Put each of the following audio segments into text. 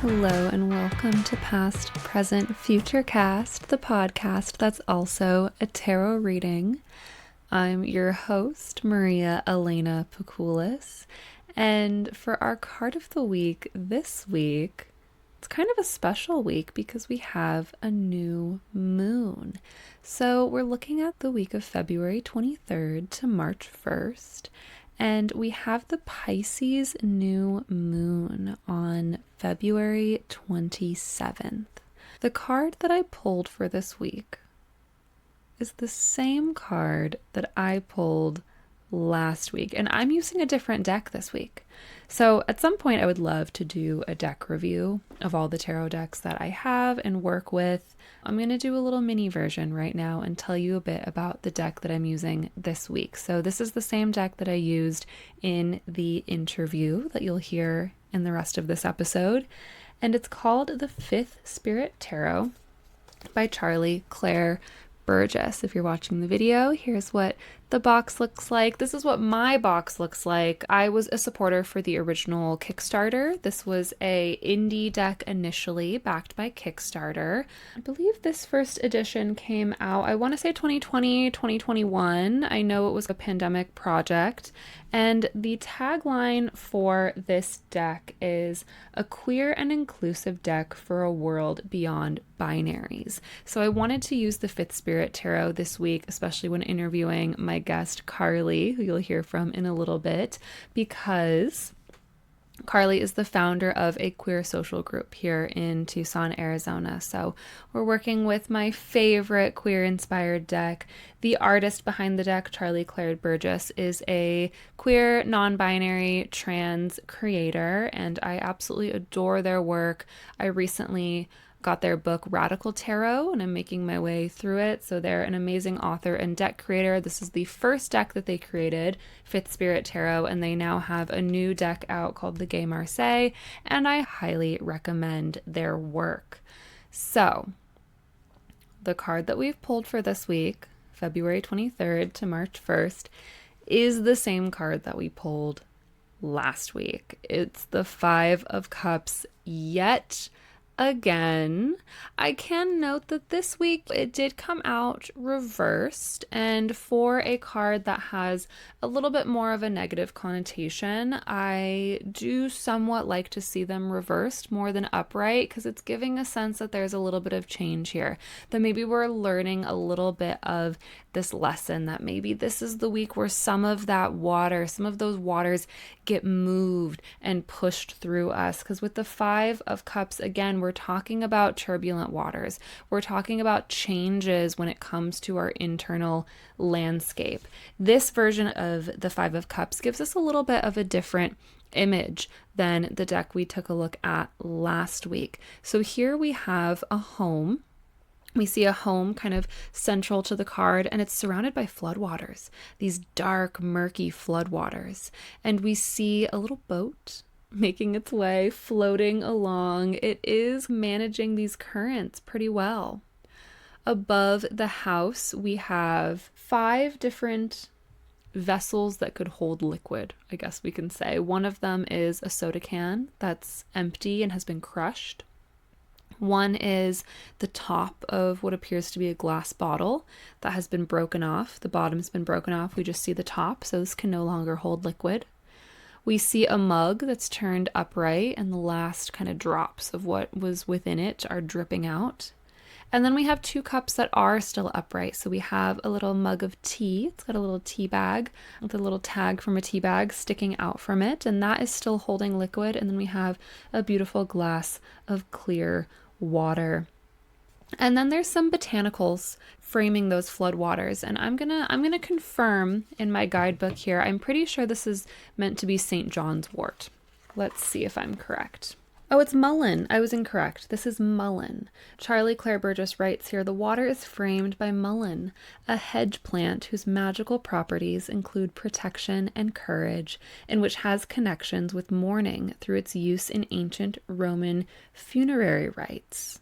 Hello and welcome to Past, Present Futurecast, the podcast that's also a tarot reading. I'm your host, Maria Elena Pakoulis, and for our card of the week this week, it's kind of a special week because we have a new moon. So we're looking at the week of February 23rd to March 1st. And we have the Pisces new moon on February 27th. The card that I pulled for this week is the same card that I pulled last week. And I'm using a different deck this week. So at some point I would love to do a deck review of all the tarot decks that I have and work with. I'm going to do a little mini version right now and tell you a bit about the deck that I'm using this week. So this is the same deck that I used in the interview that you'll hear in the rest of this episode. And it's called the Fifth Spirit Tarot by Charlie Claire Burgess. If you're watching the video, here's what the box looks like. This is what my box looks like. I was a supporter for the original Kickstarter. This was a indie deck initially backed by Kickstarter. I believe this first edition came out, I want to say 2020, 2021. I know it was a pandemic project. And the tagline for this deck is a queer and inclusive deck for a world beyond binaries. So I wanted to use the Fifth Spirit Tarot this week, especially when interviewing my guest Carly, who you'll hear from in a little bit, because Carly is the founder of a queer social group here in Tucson, Arizona. So we're working with my favorite queer-inspired deck. The artist behind the deck, Charlie Claire Burgess, is a queer, non-binary, trans creator, and I absolutely adore their work. I recently got their book Radical Tarot, and I'm making my way through it. So they're an amazing author and deck creator. This is the first deck that they created, Fifth Spirit Tarot, and they now have a new deck out called the Gay Marseille, and I highly recommend their work. So the card that we've pulled for this week, February 23rd to March 1st, is the same card that we pulled last week. It's the Five of Cups yet again. I can note that this week it did come out reversed, and for a card that has a little bit more of a negative connotation, I do somewhat like to see them reversed more than upright, because it's giving a sense that there's a little bit of change here, that maybe we're learning a little bit of this lesson, that maybe this is the week where some of that water, some of those waters get moved and pushed through us. Because with the Five of Cups, again, we're talking about turbulent waters. We're talking about changes when it comes to our internal landscape. This version of the Five of Cups gives us a little bit of a different image than the deck we took a look at last week. So here we have a home. We see a home kind of central to the card, and it's surrounded by floodwaters, these dark, murky floodwaters. And we see a little boat making its way, floating along. It is managing these currents pretty well. Above the house, we have 5 different vessels that could hold liquid, I guess we can say. One of them is a soda can that's empty and has been crushed. One is the top of what appears to be a glass bottle that has been broken off. The bottom's been broken off. We just see the top, so this can no longer hold liquid. We see a mug that's turned upright, and the last kind of drops of what was within it are dripping out. And then we have 2 cups that are still upright. So we have a little mug of tea. It's got a little tea bag with a little tag from a tea bag sticking out from it, and that is still holding liquid. And then we have a beautiful glass of clear water. And then there's some botanicals framing those flood waters. And I'm gonna confirm in my guidebook here. I'm pretty sure this is meant to be St. John's wort. Let's see if I'm correct. Oh, it's mullein. I was incorrect. This is mullein. Charlie Claire Burgess writes here, the water is framed by mullein, a hedge plant whose magical properties include protection and courage, and which has connections with mourning through its use in ancient Roman funerary rites.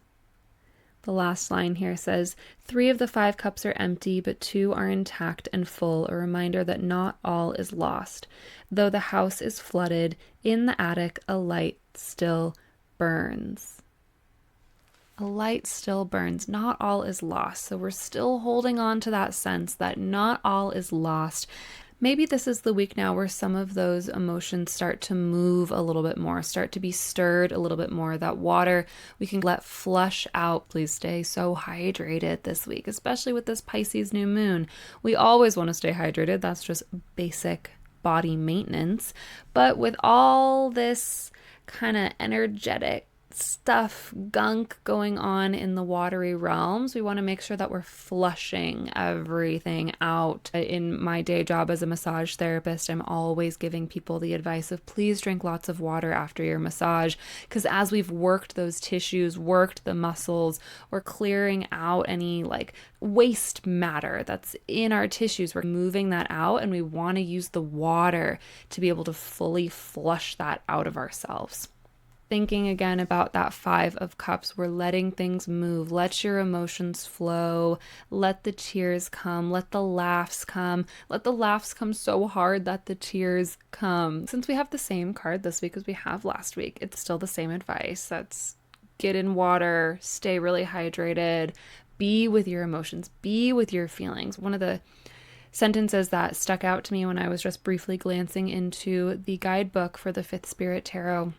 The last line here says, 3 of the 5 cups are empty, but 2 are intact and full, a reminder that not all is lost. Though the house is flooded, in the attic a light still burns. A light still burns. Not all is lost. So we're still holding on to that sense that not all is lost. Maybe this is the week now where some of those emotions start to move a little bit more, start to be stirred a little bit more. That water we can let flush out. Please stay so hydrated this week, especially with this Pisces new moon. We always want to stay hydrated. That's just basic body maintenance. But with all this kind of energetic stuff, gunk going on in the watery realms, we want to make sure that we're flushing everything out. In my day job as a massage therapist, I'm always giving people the advice of please drink lots of water after your massage, because as we've worked those tissues, worked the muscles, we're clearing out any like waste matter that's in our tissues. We're moving that out, and we want to use the water to be able to fully flush that out of ourselves. Thinking again about that 5 of Cups, we're letting things move. Let your emotions flow. Let the tears come. Let the laughs come. Let the laughs come so hard that the tears come. Since we have the same card this week as we have last week, it's still the same advice. That's get in water, stay really hydrated, be with your emotions, be with your feelings. One of the sentences that stuck out to me when I was just briefly glancing into the guidebook for the Fifth Spirit Tarot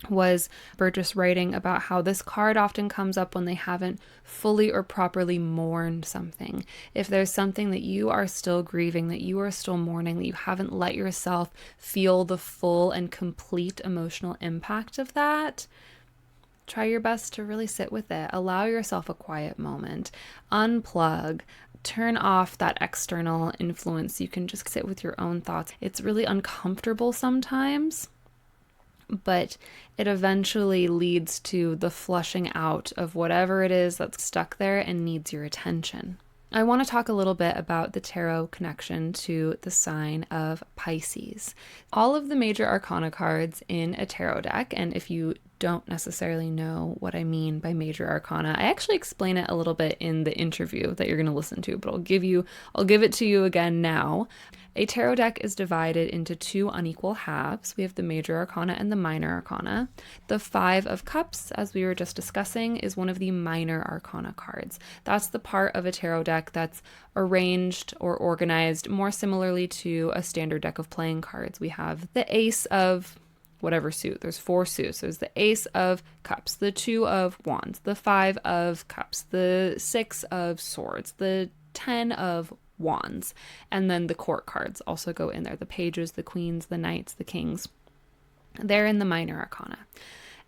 was Burgess writing about how this card often comes up when they haven't fully or properly mourned something. If there's something that you are still grieving, that you are still mourning, that you haven't let yourself feel the full and complete emotional impact of that, try your best to really sit with it. Allow yourself a quiet moment. Unplug. Turn off that external influence. You can just sit with your own thoughts. It's really uncomfortable sometimes, but it eventually leads to the flushing out of whatever it is that's stuck there and needs your attention. I want to talk a little bit about the tarot connection to the sign of Pisces. All of the major arcana cards in a tarot deck, and if you don't necessarily know what I mean by major arcana, I actually explain it a little bit in the interview that you're going to listen to, but I'll give it to you again now. A tarot deck is divided into 2 unequal halves. We have the major arcana and the minor arcana. The 5 of Cups, as we were just discussing, is one of the minor arcana cards. That's the part of a tarot deck that's arranged or organized more similarly to a standard deck of playing cards. We have the Ace of whatever suit. There's 4 suits. There's the Ace of Cups, the 2 of Wands, the 5 of Cups, the 6 of Swords, the 10 of Wands, and then the court cards also go in there. The pages, the queens, the knights, the kings. They're in the minor arcana.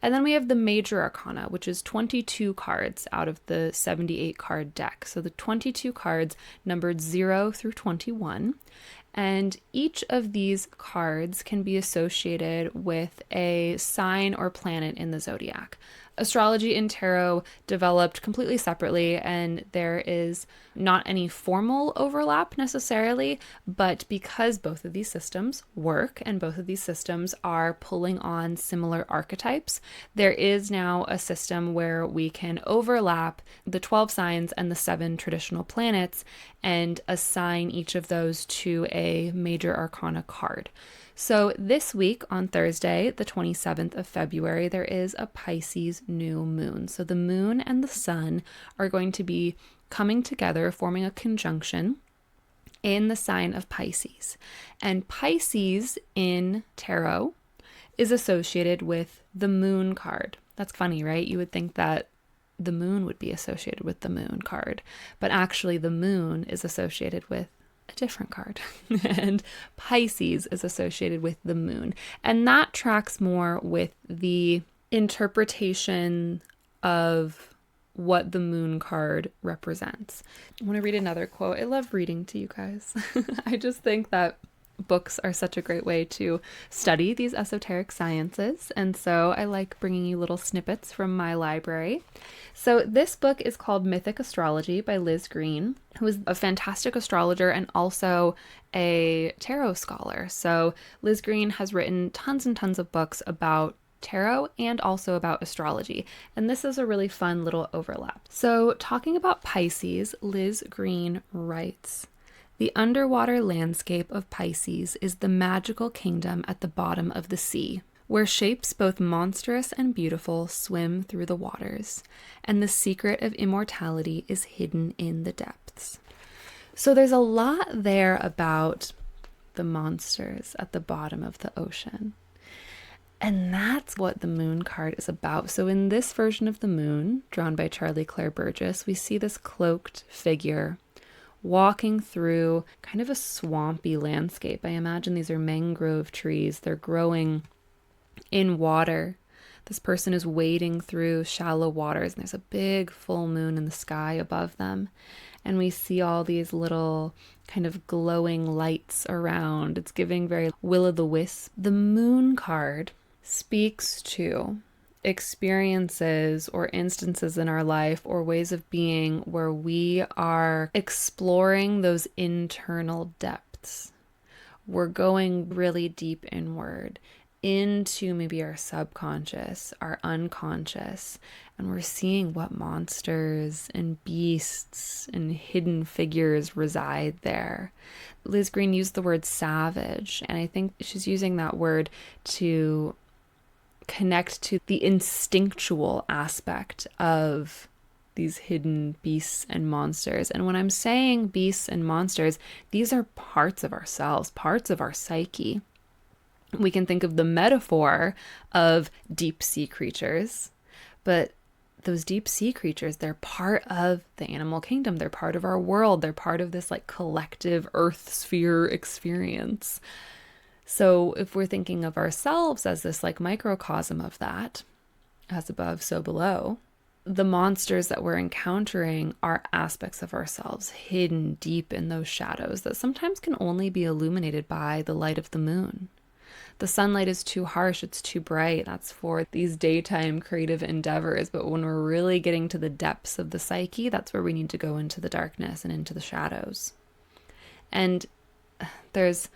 And then we have the major arcana, which is 22 cards out of the 78 card deck. So the 22 cards numbered 0 through 21. And each of these cards can be associated with a sign or planet in the zodiac. Astrology and tarot developed completely separately, and there is not any formal overlap necessarily, but because both of these systems work and both of these systems are pulling on similar archetypes, there is now a system where we can overlap the 12 signs and the 7 traditional planets and assign each of those to a major arcana card. So this week on Thursday, the 27th of February, there is a Pisces new moon. So the moon and the sun are going to be coming together, forming a conjunction in the sign of Pisces. And Pisces in tarot is associated with the moon card. That's funny, right? You would think that the moon would be associated with the moon card, but actually the moon is associated with a different card and Pisces is associated with the moon, and that tracks more with the interpretation of what the moon card represents. I want to read another quote. I love reading to you guys. I just think that books are such a great way to study these esoteric sciences, and so I like bringing you little snippets from my library. So this book is called Mythic Astrology by Liz Green, who is a fantastic astrologer and also a tarot scholar. So Liz Green has written tons and tons of books about tarot and also about astrology, and this is a really fun little overlap. So talking about Pisces, Liz Green writes, "The underwater landscape of Pisces is the magical kingdom at the bottom of the sea, where shapes both monstrous and beautiful swim through the waters, and the secret of immortality is hidden in the depths. So there's a lot there about the monsters at the bottom of the ocean. And that's what the moon card is about. So in this version of the moon, drawn by Charlie Claire Burgess, we see this cloaked figure walking through kind of a swampy landscape. I imagine these are mangrove trees. They're growing in water. This person is wading through shallow waters, and there's a big full moon in the sky above them. And we see all these little kind of glowing lights around. It's giving very will-o'-the-wisp. The moon card speaks to experiences or instances in our life or ways of being where we are exploring those internal depths. We're going really deep inward into maybe our subconscious, our unconscious, and we're seeing what monsters and beasts and hidden figures reside there. Liz Green used the word savage, and I think she's using that word to connect to the instinctual aspect of these hidden beasts and monsters. And when I'm saying beasts and monsters, these are parts of ourselves, parts of our psyche. We can think of the metaphor of deep sea creatures, but those deep sea creatures, they're part of the animal kingdom. They're part of our world. They're part of this like collective earth sphere experience. So if we're thinking of ourselves as this like microcosm of that, as above, so below, the monsters that we're encountering are aspects of ourselves hidden deep in those shadows that sometimes can only be illuminated by the light of the moon. The sunlight is too harsh, it's too bright. That's for these daytime creative endeavors. But when we're really getting to the depths of the psyche, that's where we need to go into the darkness and into the shadows. And there's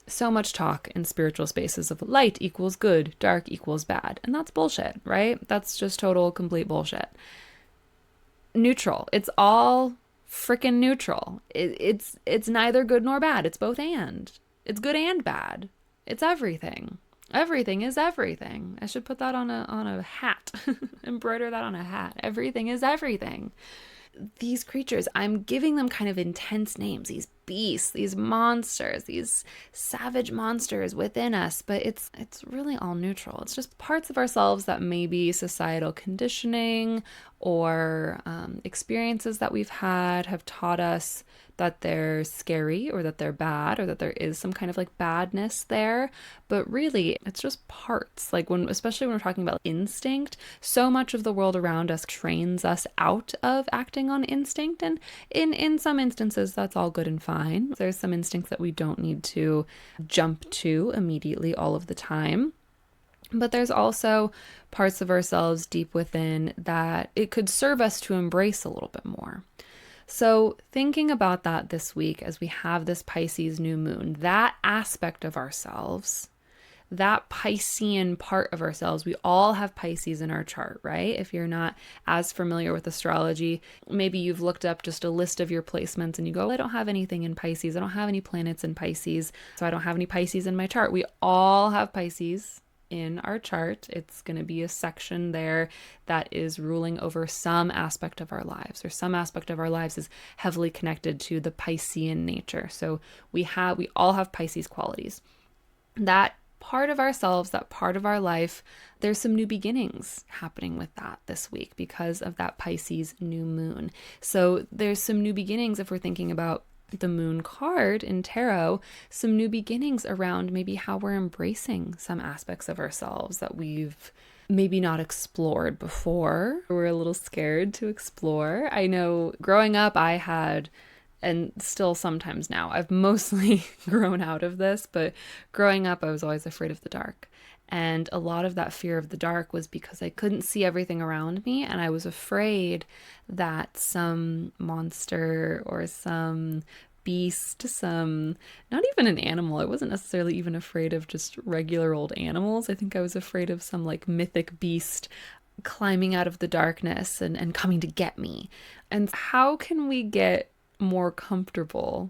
so much talk in spiritual spaces of light equals good, dark equals bad. And that's bullshit, right? That's just total, complete bullshit. Neutral. It's all freaking neutral. It's neither good nor bad. It's both and. It's good and bad. It's everything. Everything is everything. I should put that on a hat. Embroider that on a hat. Everything is everything. These creatures, I'm giving them kind of intense names. These beasts, these monsters, these savage monsters within us, but it's really all neutral. It's just parts of ourselves that maybe societal conditioning or experiences that we've had have taught us that they're scary or that they're bad or that there is some kind of like badness there. But really, it's just parts. Like especially when we're talking about instinct, so much of the world around us trains us out of acting on instinct. And in some instances, that's all good and fine. There's some instincts that we don't need to jump to immediately all of the time. But there's also parts of ourselves deep within that it could serve us to embrace a little bit more. So thinking about that this week as we have this Pisces new moon, that aspect of ourselves, that Piscean part of ourselves, we all have Pisces in our chart, right? If you're not as familiar with astrology, maybe you've looked up just a list of your placements and you go, I don't have anything in Pisces. I don't have any planets in Pisces. So I don't have any Pisces in my chart. We all have Pisces in our chart. It's going to be a section there that is ruling over some aspect of our lives, or some aspect of our lives is heavily connected to the Piscean nature. So we all have Pisces qualities. That part of ourselves, that part of our life, there's some new beginnings happening with that this week because of that Pisces new moon. So there's some new beginnings if we're thinking about the moon card in tarot, some new beginnings around maybe how we're embracing some aspects of ourselves that we've maybe not explored before. We're a little scared to explore. I know growing up I had, and still sometimes now, I've mostly grown out of this, but growing up I was always afraid of the dark. And a lot of that fear of the dark was because I couldn't see everything around me, and I was afraid that some monster or some beast, not even an animal. I wasn't necessarily even afraid of just regular old animals. I think I was afraid of some like mythic beast climbing out of the darkness and coming to get me. And how can we get more comfortable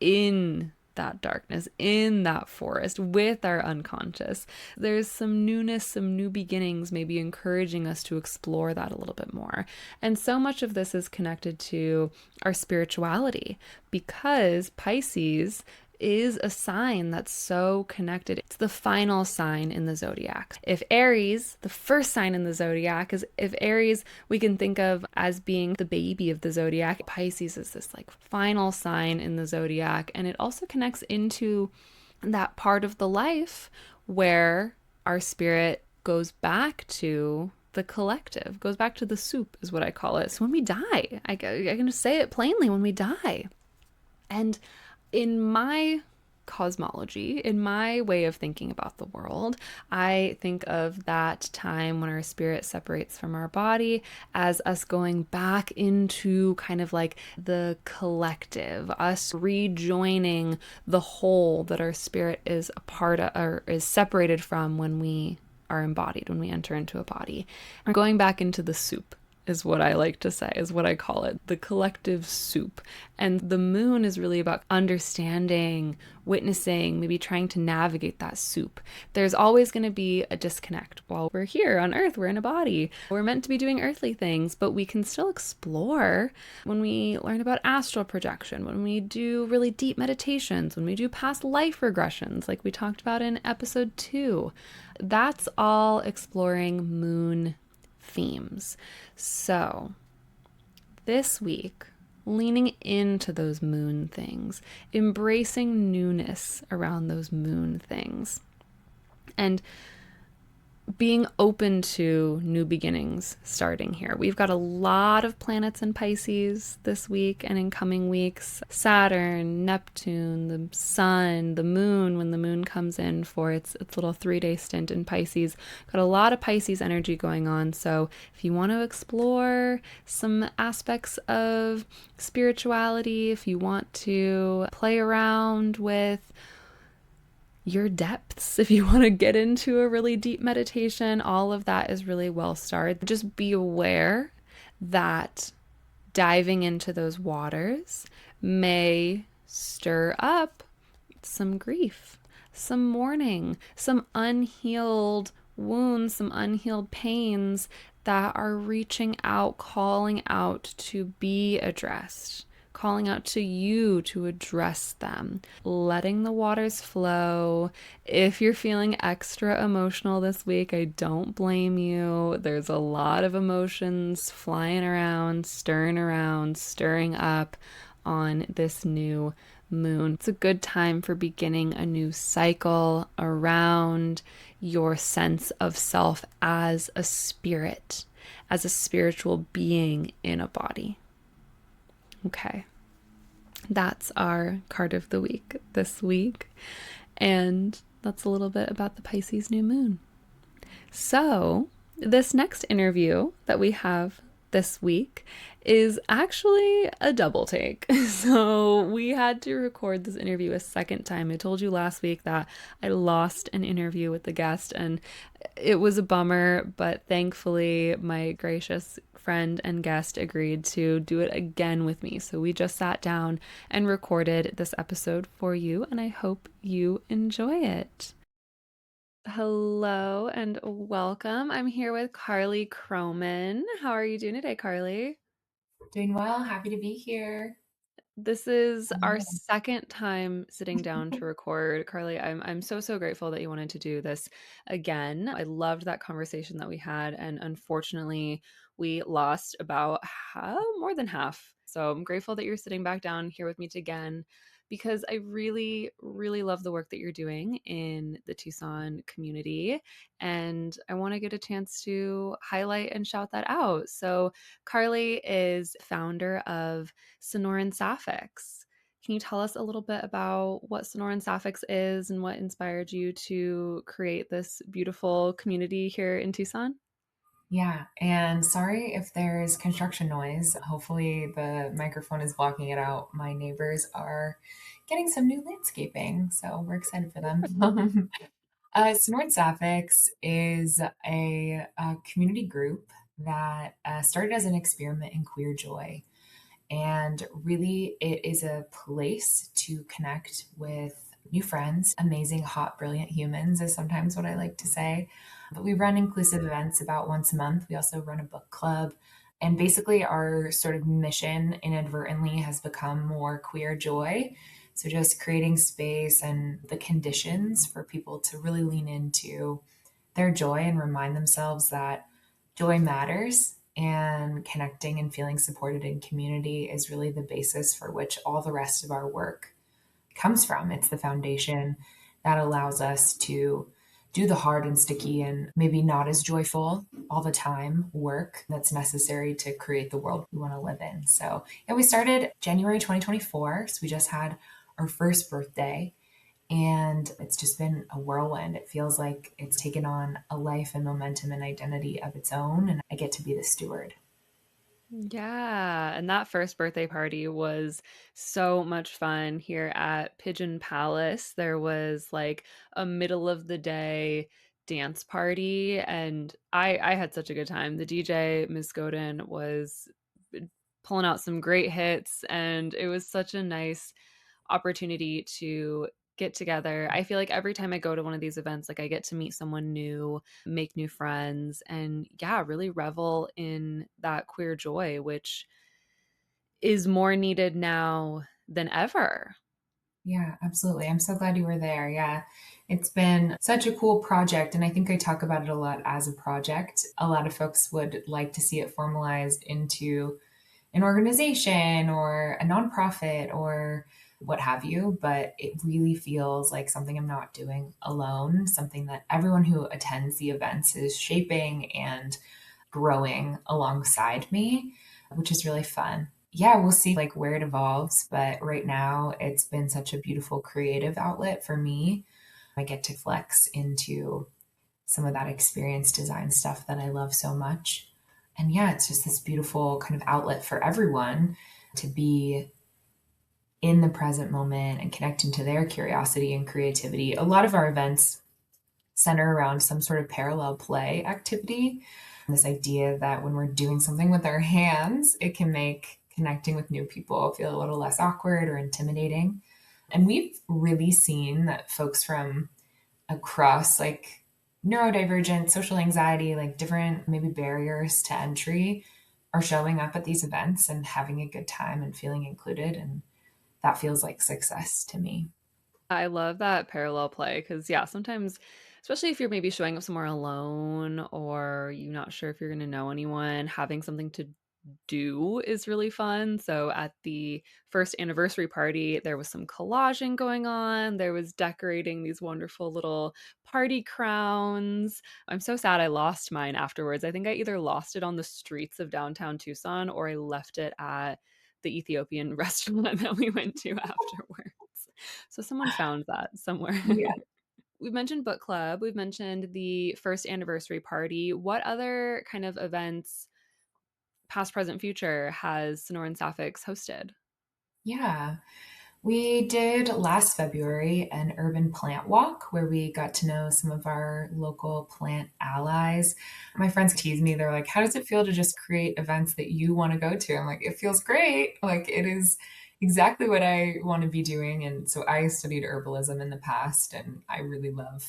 in that darkness, in that forest, with our unconscious. There's some newness, some new beginnings, maybe encouraging us to explore that a little bit more. And so much of this is connected to our spirituality because Pisces is a sign that's so connected. It's the final sign in the zodiac. If Aries, the first sign in the zodiac, is if Aries we can think of as being the baby of the zodiac, Pisces is this like final sign in the zodiac, and it also connects into that part of the life where our spirit goes back to the collective, goes back to the soup, is what I call it. So when we die, I can just say it plainly, when we die. And in my cosmology, in my way of thinking about the world, I think of that time when our spirit separates from our body as us going back into kind of like the collective, us rejoining the whole that our spirit is a part of or is separated from when we are embodied, when we enter into a body. We're going back into the soup, is what I like to say, is what I call it, the collective soup. And the moon is really about understanding, witnessing, maybe trying to navigate that soup. There's always going to be a disconnect. While we're here on Earth, we're in a body. We're meant to be doing earthly things, but we can still explore when we learn about astral projection, when we do really deep meditations, when we do past life regressions, like we talked about in episode 2. That's all exploring moon themes. So this week, leaning into those moon things, embracing newness around those moon things, and being open to new beginnings starting here. We've got a lot of planets in Pisces this week and in coming weeks. Saturn, Neptune, the sun, the moon, when the moon comes in for its little 3-day stint in Pisces. Got a lot of Pisces energy going on. So if you want to explore some aspects of spirituality, if you want to play around with your depths, if you want to get into a really deep meditation, all of that is really well started. Just be aware that diving into those waters may stir up some grief, some mourning, some unhealed wounds, some unhealed pains that are reaching out, calling out to be addressed, calling out to you to address them, letting the waters flow. If you're feeling extra emotional this week, I don't blame you. There's a lot of emotions flying around, stirring up on this new moon. It's a good time for beginning a new cycle around your sense of self as a spirit, as a spiritual being in a body. Okay, that's our card of the week this week. And that's a little bit about the Pisces new moon. So this next interview that we have this week is actually a double take. So we had to record this interview a second time. I told you last week that I lost an interview with the guest and it was a bummer, but thankfully my gracious friend and guest agreed to do it again with me. So we just sat down and recorded this episode for you, and I hope you enjoy it. Hello and welcome. I'm here with Carly Croman. How are you doing today, Carly? Doing well. Happy to be here. This is our Hello. second time sitting down to record. Carly, I'm so grateful that you wanted to do this again. I loved that conversation that we had, and unfortunately, we lost about more than half. So I'm grateful that you're sitting back down here with me again because I really love the work that you're doing in the Tucson community, and I want to get a chance to highlight and shout that out. So Carly is founder of Sonoran Sapphics. Can you tell us a little bit about what Sonoran Sapphics is and what inspired you to create this beautiful community here in Tucson? Yeah, and sorry if there's construction noise. Hopefully, the microphone is blocking it out. My neighbors are getting some new landscaping, so we're excited for them. Sonoran Sapphics is a community group that started as an experiment in queer joy. And really, it is a place to connect with new friends, amazing, hot, brilliant humans, is sometimes what I like to say. But we run inclusive events about once a month. We also run a book club. And basically, our sort of mission inadvertently has become more queer joy. So, just creating space and the conditions for people to really lean into their joy and remind themselves that joy matters, and connecting and feeling supported in community is really the basis for which all the rest of our work comes from. It's the foundation that allows us to do the hard and sticky and maybe not as joyful all the time work that's necessary to create the world we want to live in. So, yeah, we started January 2024. So we just had our first birthday, and it's just been a whirlwind. It feels like it's taken on a life and momentum and identity of its own, and I get to be the steward. Yeah, and that first birthday party was so much fun here at Pigeon Palace. There was like a middle of the day dance party, and I had such a good time. The DJ, Miss Godin, was pulling out some great hits, and it was such a nice opportunity to get together. I feel like every time I go to one of these events, like I get to meet someone new, make new friends, and yeah, really revel in that queer joy, which is more needed now than ever. Yeah, absolutely. I'm so glad you were there. Yeah. It's been such a cool project. And I think I talk about it a lot as a project. A lot of folks would like to see it formalized into an organization or a nonprofit or what have you. But it really feels like something I'm not doing alone, something that everyone who attends the events is shaping and growing alongside me, which is really fun. Yeah, we'll see like where it evolves, but right now it's been such a beautiful creative outlet for me. I get to flex into some of that experience design stuff that I love so much. And yeah, it's just this beautiful kind of outlet for everyone to be in the present moment and connecting to their curiosity and creativity. A lot of our events center around some sort of parallel play activity. This idea that when we're doing something with our hands, it can make connecting with new people feel a little less awkward or intimidating. And we've really seen that folks from across like neurodivergent, social anxiety, like different maybe barriers to entry are showing up at these events and having a good time and feeling included. And that feels like success to me. I love that parallel play because, yeah, sometimes, especially if you're maybe showing up somewhere alone or you're not sure if you're going to know anyone, having something to do is really fun. So at the first anniversary party, there was some collaging going on. There was decorating these wonderful little party crowns. I'm so sad I lost mine afterwards. I think I either lost it on the streets of downtown Tucson or I left it at the Ethiopian restaurant that we went to afterwards. So someone found that somewhere. Yeah. We've mentioned book club, we've mentioned the first anniversary party. What other kind of events, past, present, future, has Sonoran Sapphics hosted? Yeah. We did last February an urban plant walk where we got to know some of our local plant allies. My friends tease me. They're like, how does it feel to just create events that you want to go to? I'm like, it feels great. Like, it is exactly what I want to be doing. And so I studied herbalism in the past, and I really love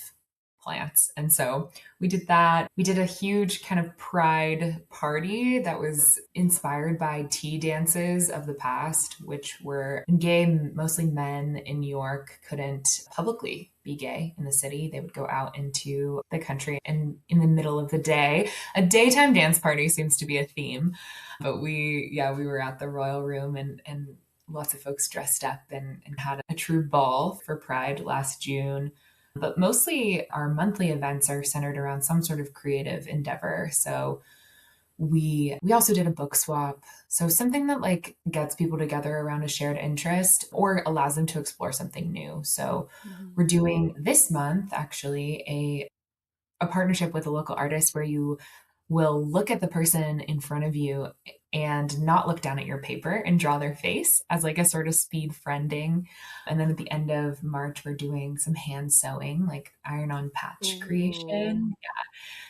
plants. And so we did that. We did a huge kind of pride party that was inspired by tea dances of the past, which were gay, mostly men in New York couldn't publicly be gay in the city. They would go out into the country and in the middle of the day, a daytime dance party seems to be a theme. But we were at the Royal Room, and lots of folks dressed up and had a true ball for Pride last June. But mostly our monthly events are centered around some sort of creative endeavor. So we also did a book swap. So something that like gets people together around a shared interest or allows them to explore something new. So Mhm. we're doing this month actually a partnership with a local artist where you will look at the person in front of you and not look down at your paper and draw their face as like a sort of speed friending. And then at the end of March, we're doing some hand sewing, like iron on patch Ooh. creation.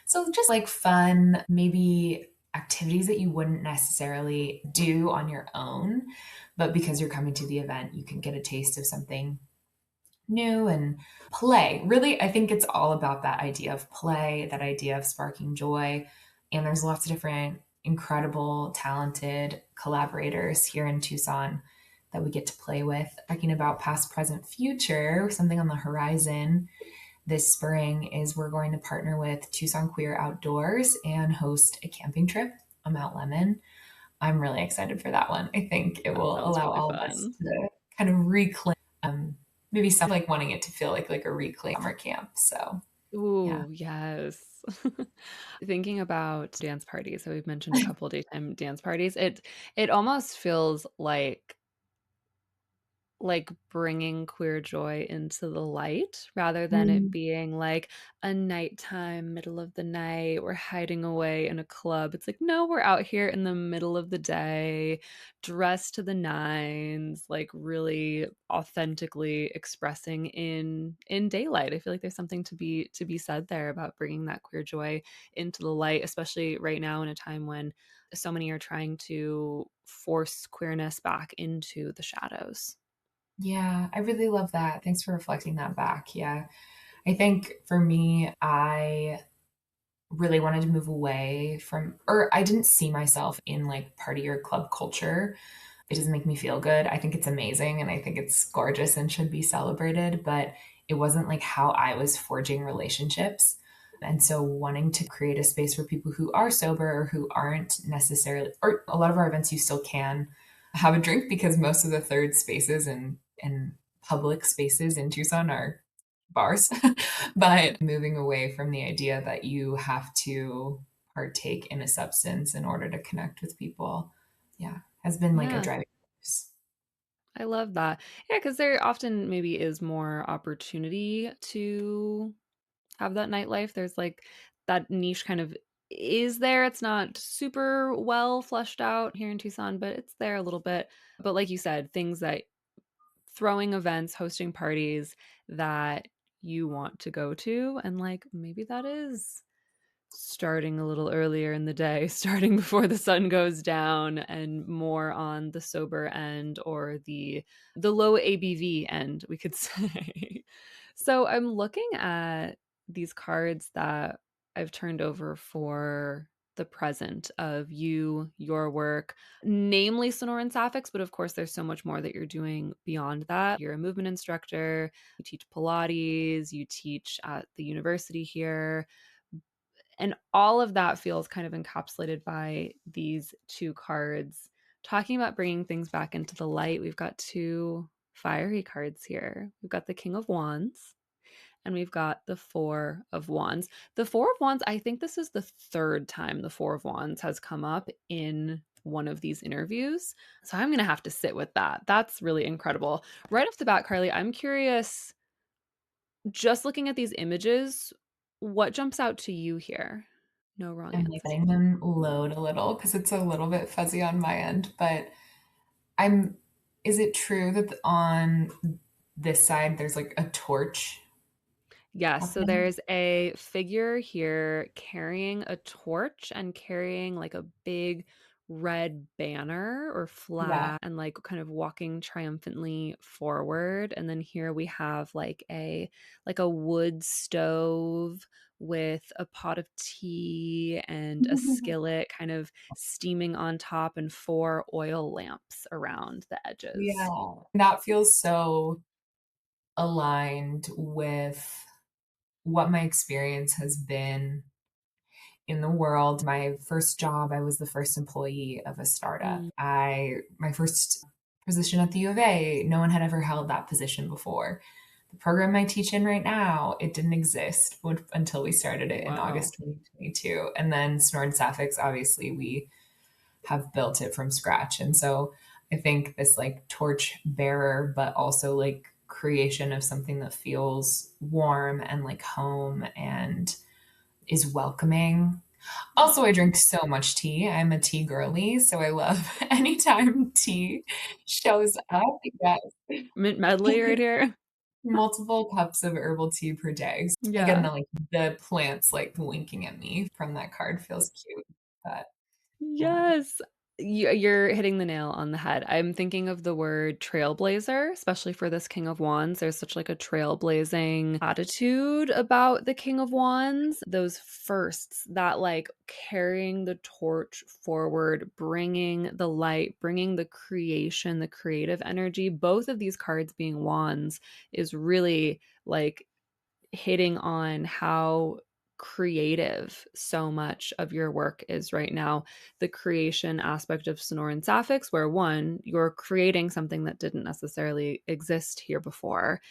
So just like fun, maybe activities that you wouldn't necessarily do on your own, but because you're coming to the event, you can get a taste of something new and play. Really, I think it's all about that idea of play, that idea of sparking joy. And there's lots of different incredible, talented collaborators here in Tucson that we get to play with. Talking about past, present, future, something on the horizon this spring is we're going to partner with Tucson Queer Outdoors and host a camping trip on Mount Lemon. I'm really excited for that one. I think it That will sounds allow really all of us fun. to kind of reclaim, maybe something like wanting it to feel like a reclaim summer camp. So yeah. Ooh, yes. Thinking about dance parties, so we've mentioned a couple daytime dance parties. It almost feels like bringing queer joy into the light rather than it Mm, being like a nighttime, middle of the night, we're hiding away in a club. It's like, no, we're out here in the middle of the day, dressed to the nines, like really authentically expressing in daylight. I feel like there's something to be said there about bringing that queer joy into the light, especially right now in a time when so many are trying to force queerness back into the shadows. yeah, I really love that. Thanks for reflecting that back. Yeah. I think for me, I really wanted to move away from, or I didn't see myself in like party or club culture. It doesn't make me feel good. I think it's amazing and I think it's gorgeous and should be celebrated, but it wasn't like how I was forging relationships. And so wanting to create a space for people who are sober or who aren't necessarily, or a lot of our events, you still can have a drink because most of the third spaces and public spaces in Tucson are bars. But moving away from the idea that you have to partake in a substance in order to connect with people, yeah, has been like a Yeah, driving force. I love that. Yeah, because there often maybe is more opportunity to have that nightlife. There's like that niche kind of is there. It's not super well fleshed out here in Tucson, but it's there a little bit. But like you said, things that throwing events, hosting parties that you want to go to, and like maybe that is starting a little earlier in the day, starting before the sun goes down and more on the sober end or the low ABV end, we could say. So I'm looking at these cards that I've turned over for the present of you, your work, namely Sonoran Sapphics, but of course there's so much more that you're doing beyond that. You're a movement instructor, you teach Pilates, you teach at the university here, and all of that feels kind of encapsulated by these two cards. Talking about bringing things back into the light, we've got two fiery cards here. We've got the King of Wands and we've got the Four of Wands. The Four of Wands, I think this is the third time the Four of Wands has come up in one of these interviews. So I'm going to have to sit with that. That's really incredible. Right off the bat, Carly, I'm curious, just looking at these images, what jumps out to you here? No wrong I'm like answers. letting them load a little because it's a little bit fuzzy on my end, but I'm, is it true that on this side there's like a torch Yes, so happening? there's a figure here carrying a torch and carrying like a big red banner or Yeah. flag and like kind of walking triumphantly forward. And then here we have like a wood stove with a pot of tea and a skillet kind of steaming on top and four oil lamps around the edges. Yeah. That feels so aligned with what my experience has been in the world. My first job, I was the first employee of a startup. Mm, My first position at the U of A, no one had ever held that position before. The program I teach in right now, it didn't exist until we started it in wow. August 2022. And then Sonoran Sapphics, obviously, we have built it from scratch. And so I think this like torch bearer, but also like creation of something that feels warm and like home and is welcoming. Also, I drink so much tea. I'm a tea girly, so I love anytime tea shows up. Yes. Mint medley right here. Multiple cups of herbal tea per day. Again, Yeah. the plants like winking at me from that card feels cute. But Yeah. Yes. You're hitting the nail on the head. I'm thinking of the word trailblazer, especially for this King of Wands. There's such like a trailblazing attitude about the King of Wands. Those firsts, that like carrying the torch forward, bringing the light, bringing the creation, the creative energy. Both of these cards being wands is really like hitting on how creative so much of your work is right now. The creation aspect of Sonoran Sapphics, where one, you're creating something that didn't necessarily exist here before.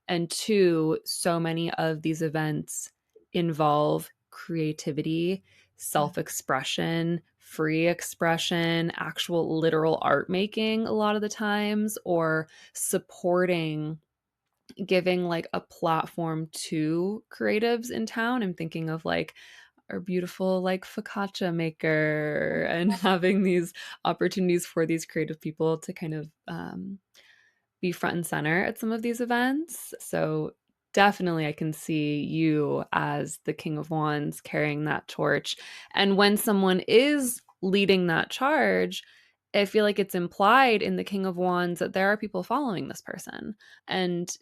And two, so many of these events involve creativity, self expression, free expression, actual literal art making a lot of the times, or supporting giving like a platform to creatives in town. I'm thinking of like our beautiful like focaccia maker and having these opportunities for these creative people to kind of be front and center at some of these events. So definitely I can see you as the King of Wands carrying that torch. And when someone is leading that charge, I feel like it's implied in the King of Wands that there are people following this person. And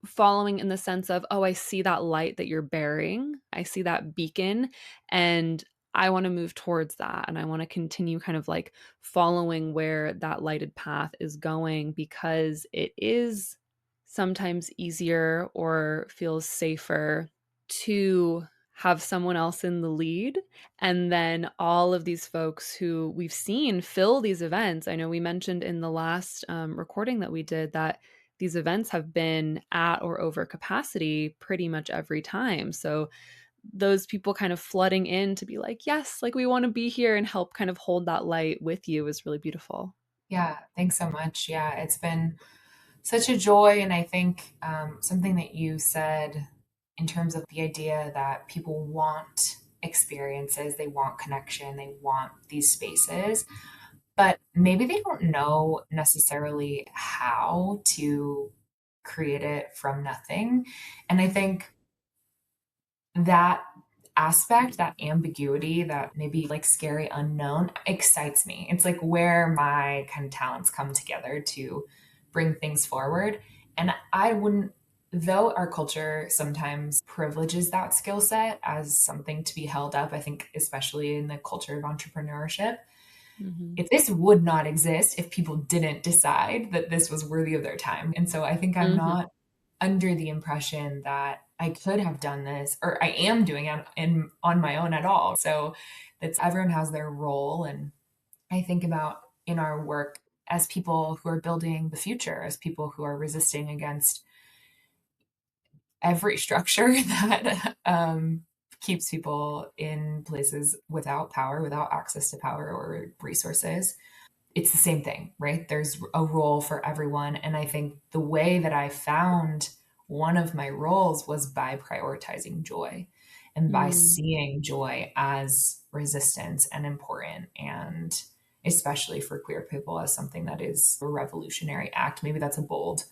following in the sense of, oh, I see that light that you're bearing. I see that beacon and I want to move towards that. And I want to continue kind of like following where that lighted path is going because it is sometimes easier or feels safer to have someone else in the lead. And then all of these folks who we've seen fill these events. I know we mentioned in the last recording that we did that these events have been at or over capacity pretty much every time. So those people kind of flooding in to be like, yes, like we want to be here and help kind of hold that light with you is really beautiful. Yeah, thanks so much. Yeah, it's been such a joy. And I think something that you said in terms of the idea that people want experiences, they want connection, they want these spaces, but maybe they don't know necessarily how to create it from nothing. And I think that aspect, that ambiguity, that maybe like scary unknown excites me. It's like where my kind of talents come together to bring things forward. And I wouldn't, though our culture sometimes privileges that skill set as something to be held up, I think, especially in the culture of entrepreneurship, Mm-hmm. if this would not exist if people didn't decide that this was worthy of their time. And so I think I'm Mm-hmm. not under the impression that I could have done this or I am doing it on my own at all. So that's everyone has their role. And I think about in our work as people who are building the future, as people who are resisting against every structure that keeps people in places without power, without access to power or resources. It's the same thing, right? There's a role for everyone. And I think the way that I found one of my roles was by prioritizing joy and by Mm. seeing joy as resistance and important. And especially for queer people as something that is a revolutionary act. Maybe that's a bold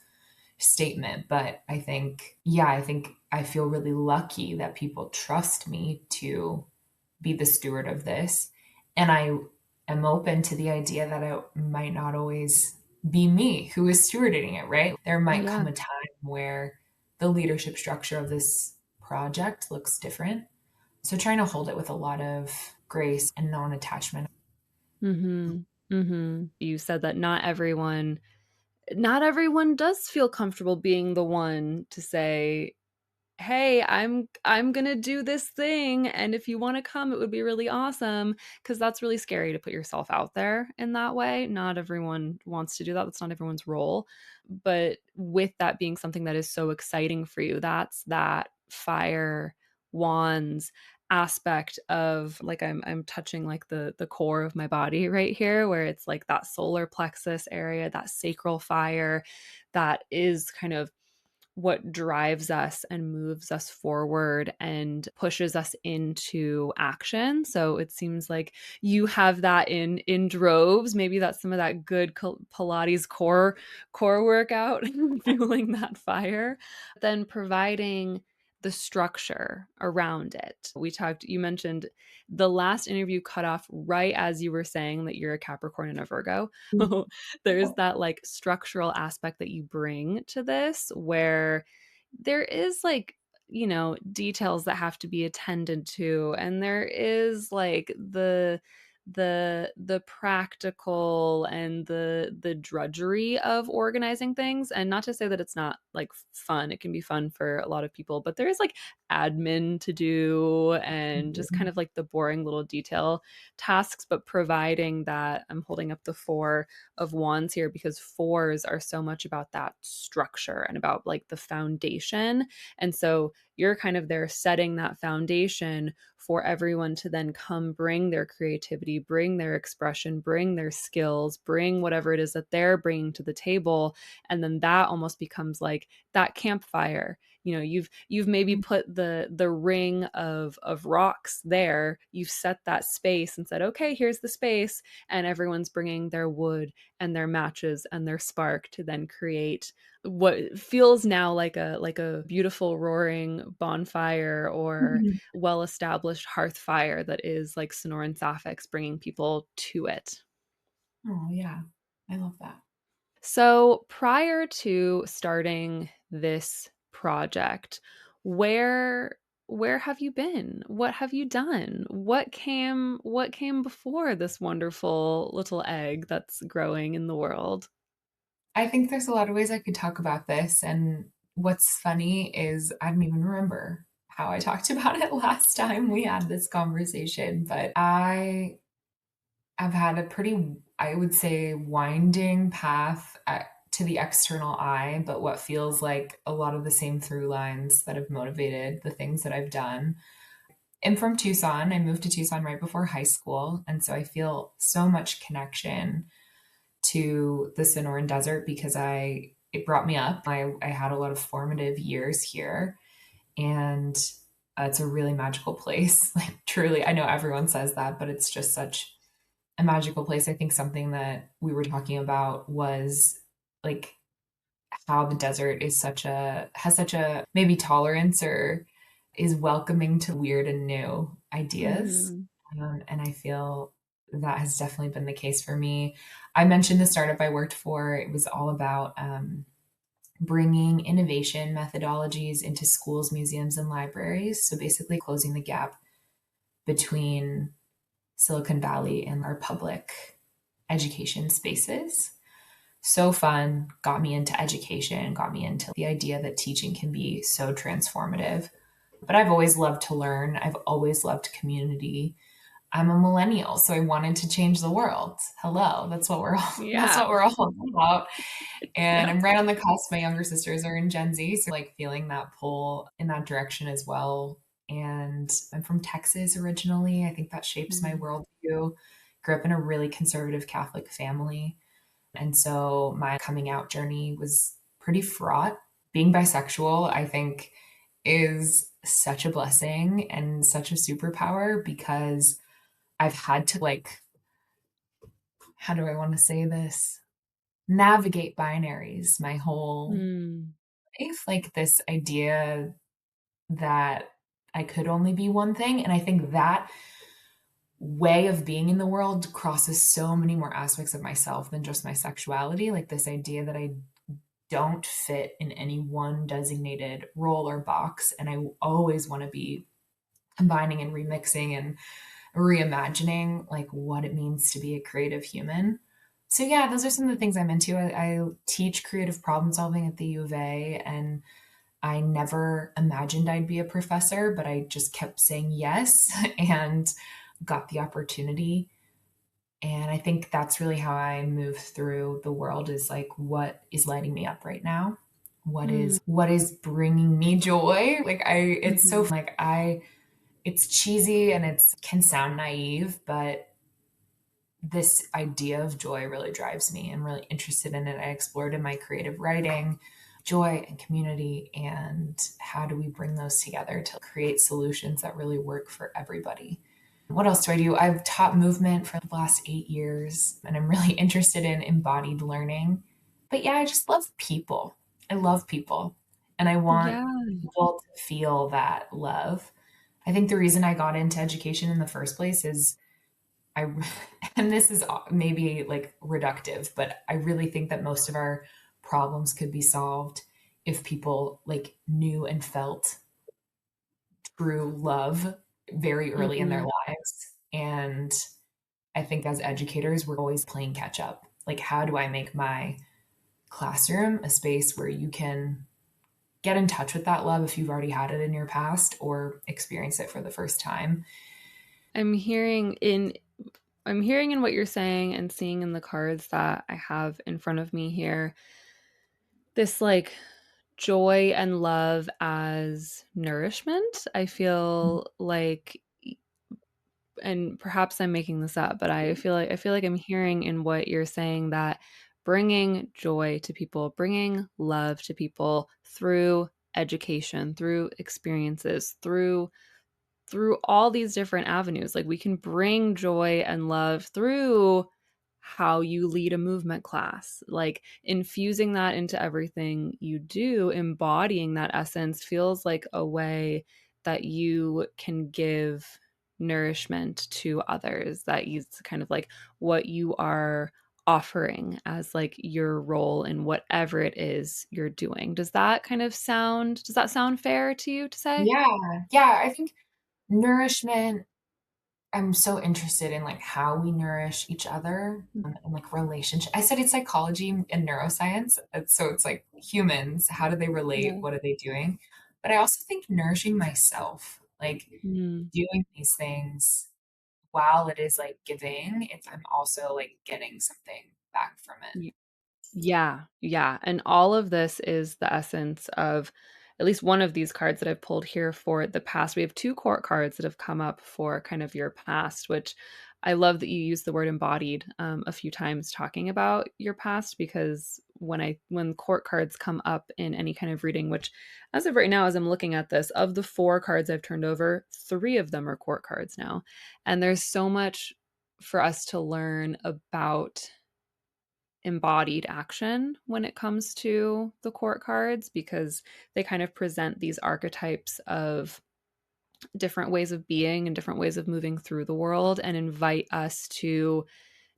statement, but I think, yeah, I think I feel really lucky that people trust me to be the steward of this. And I am open to the idea that it might not always be me who is stewarding it, right? There might Yeah. come a time where the leadership structure of this project looks different. So trying to hold it with a lot of grace and non attachment. Mm-hmm. Mm-hmm. You said that not everyone does feel comfortable being the one to say, hey, I'm going to do this thing and if you want to come it would be really awesome because that's really scary to put yourself out there in that way. Not everyone wants to do that. That's not everyone's role. But with that being something that is so exciting for you, that's that fire wands aspect of like I'm touching like the core of my body right here where it's like that solar plexus area, that sacral fire that is kind of what drives us and moves us forward and pushes us into action. So it seems like you have that in droves. Maybe that's some of that good Pilates core workout, fueling that fire. Then providing the structure around it. You mentioned the last interview cut off right as you were saying that you're a Capricorn and a Virgo. There's that like structural aspect that you bring to this where there is like, details that have to be attended to, and there is like the practical and the drudgery of organizing things. And not to say that it's not like fun, it can be fun for a lot of people, but there is like admin to do and just kind of like the boring little detail tasks. But providing that, I'm holding up the Four of Wands here because fours are so much about that structure and about like the foundation. And so you're kind of there setting that foundation for everyone to then come bring their creativity, bring their expression, bring their skills, bring whatever it is that they're bringing to the table. And then that almost becomes like that campfire. You've maybe put the ring of rocks there. You've set that space and said, okay, here's the space, and everyone's bringing their wood and their matches and their spark to then create what feels now like a beautiful roaring bonfire or well established hearth fire that is like Sonoran Sapphics, bringing people to it. Oh, yeah. I love that. So prior to starting this project, where where have you been? What have you done? What came before this wonderful little egg that's growing in the world? I think there's a lot of ways I could talk about this. And what's funny is I don't even remember how I talked about it last time we had this conversation, but I've had a pretty, I would say, winding path to the external eye, but what feels like a lot of the same through lines that have motivated the things that I've done. I'm from Tucson. I moved to Tucson right before high school. And so I feel so much connection to the Sonoran Desert because it brought me up. I had a lot of formative years here, and it's a really magical place. Like, truly, I know everyone says that, but it's just such a magical place. I think something that we were talking about was like how the desert has such a maybe tolerance or is welcoming to weird and new ideas. Mhm. And I feel that has definitely been the case for me. I mentioned the startup I worked for, it was all about bringing innovation methodologies into schools, museums, and libraries. So basically, closing the gap between Silicon Valley and our public education spaces. So fun, got me into education, got me into the idea that teaching can be so transformative. But I've always loved to learn. I've always loved community. I'm a millennial, so I wanted to change the world. Hello, that's Yeah. what we're all about. And Yep. I'm right on the cusp. My younger sisters are in Gen Z, so like feeling that pull in that direction as well. And I'm from Texas originally. I think that shapes my Mhm. worldview. Grew up in a really conservative Catholic family. And so my coming out journey was pretty fraught. Being bisexual, I think, is such a blessing and such a superpower because I've had to, like, how do I want to say this? Navigate binaries my whole Mm. life. Like this idea that I could only be one thing. And I think that way of being in the world crosses so many more aspects of myself than just my sexuality. Like this idea that I don't fit in any one designated role or box. And I always want to be combining and remixing and reimagining like what it means to be a creative human. So yeah, those are some of the things I'm into. I teach creative problem solving at the U of A, and I never imagined I'd be a professor, but I just kept saying yes and got the opportunity. And I think that's really how I move through the world is like what is lighting me up right now? Mm. What is bringing me joy? Like it's so Mhm. like I it's cheesy and it's can sound naive, but this idea of joy really drives me. I'm really interested in it. I explored in my creative writing joy and community and how do we bring those together to create solutions that really work for everybody. What else do I do? I've taught movement for the last 8 years and I'm really interested in embodied learning. But yeah, I just love people. I love people. And I want Yeah. people to feel that love. I think the reason I got into education in the first place is I, and this is maybe like reductive, but I really think that most of our problems could be solved if people like knew and felt true love very early in their Hmm. lives. And I think as educators, we're always playing catch up. Like, how do I make my classroom a space where you can get in touch with that love if you've already had it in your past or experience it for the first time? I'm hearing in I'm hearing in what you're saying and seeing in the cards that I have in front of me here this like joy and love as nourishment. I feel like, and perhaps I'm making this up, but I feel like I'm hearing in what you're saying that bringing joy to people, bringing love to people through education, through experiences, through all these different avenues. Like we can bring joy and love through how you lead a movement class, like infusing that into everything you do, embodying that essence feels like a way that you can give nourishment to others. That is kind of like what you are offering as like your role in whatever it is you're doing. Does that sound fair to you to say? Yeah. Yeah. I think nourishment, I'm so interested in like how we nourish each other and like relationship. I studied psychology and neuroscience. So it's like humans, how do they relate? Yeah. What are they doing? But I also think nourishing myself, like Mm. doing these things while it is like giving, it's I'm also like getting something back from it. Yeah, yeah, and all of this is the essence of at least one of these cards that I've pulled here for the past. We have 2 court cards that have come up for kind of your past, which I love that you use the word embodied, a few times talking about your past because when court cards come up in any kind of reading, which as of right now, as I'm looking at this, of the 4 cards I've turned over, 3 of them are court cards now, and there's so much for us to learn about embodied action when it comes to the court cards because they kind of present these archetypes of different ways of being and different ways of moving through the world and invite us to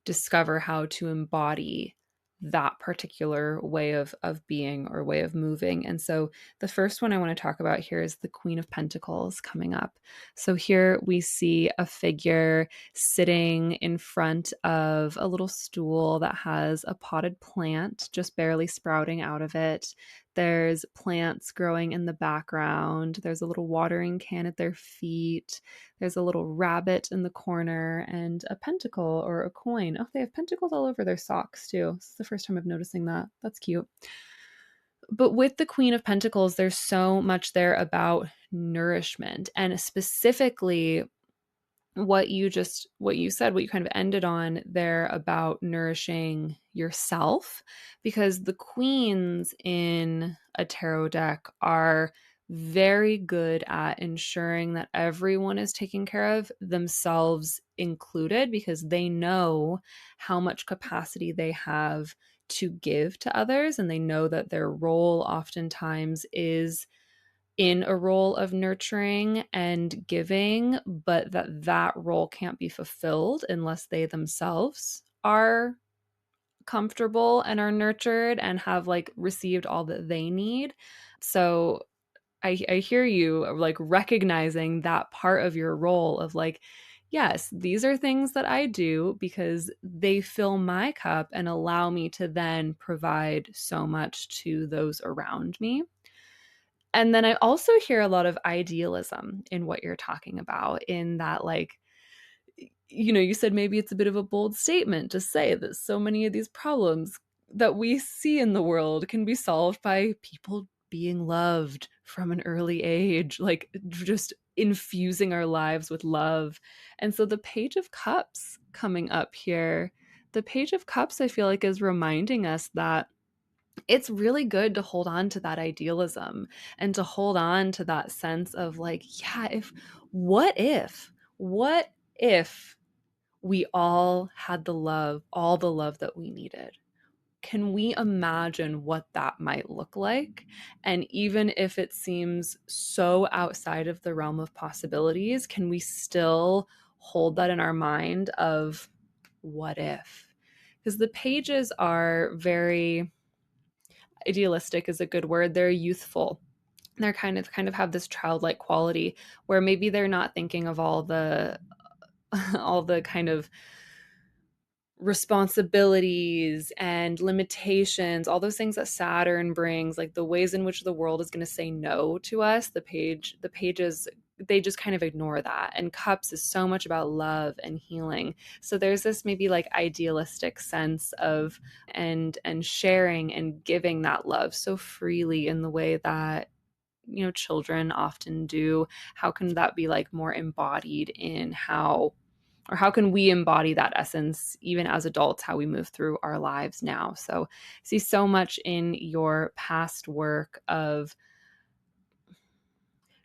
discover how to embody that particular way of being or way of moving. And so the first one I want to talk about here is the Queen of Pentacles coming up. So here we see a figure sitting in front of a little stool that has a potted plant just barely sprouting out of it. There's plants growing in the background. There's a little watering can at their feet. There's a little rabbit in the corner and a pentacle or a coin. Oh, they have pentacles all over their socks too. This is the first time I'm noticing that. That's cute. But with the Queen of Pentacles, there's so much there about nourishment and specifically what you kind of ended on there about nourishing yourself, because the queens in a tarot deck are very good at ensuring that everyone is taken care of, themselves included, because they know how much capacity they have to give to others, and they know that their role oftentimes is in a role of nurturing and giving, but that role can't be fulfilled unless they themselves are comfortable and are nurtured and have like received all that they need. So I hear you like recognizing that part of your role of like, yes, these are things that I do because they fill my cup and allow me to then provide so much to those around me. And then I also hear a lot of idealism in what you're talking about, in that, like, you said maybe it's a bit of a bold statement to say that so many of these problems that we see in the world can be solved by people being loved from an early age, like just infusing our lives with love. And so the Page of Cups coming up here, the Page of Cups, I feel like is reminding us that it's really good to hold on to that idealism and to hold on to that sense of like, yeah, if what if we all had all the love that we needed? can we imagine what that might look like? And even if it seems so outside of the realm of possibilities, can we still hold that in our mind of what if? Because the pages are very idealistic is a good word. They're youthful. They're kind of have this childlike quality where maybe they're not thinking of all the all the kind of responsibilities and limitations, all those things that Saturn brings, like the ways in which the world is going to say no to us. The pages, they just kind of ignore that. And Cups is so much about love and healing. So there's this maybe like idealistic sense of and sharing and giving that love so freely in the way that children often do. How can that be like more embodied in how can we embody that essence even as adults, how we move through our lives now? So I see so much in your past work of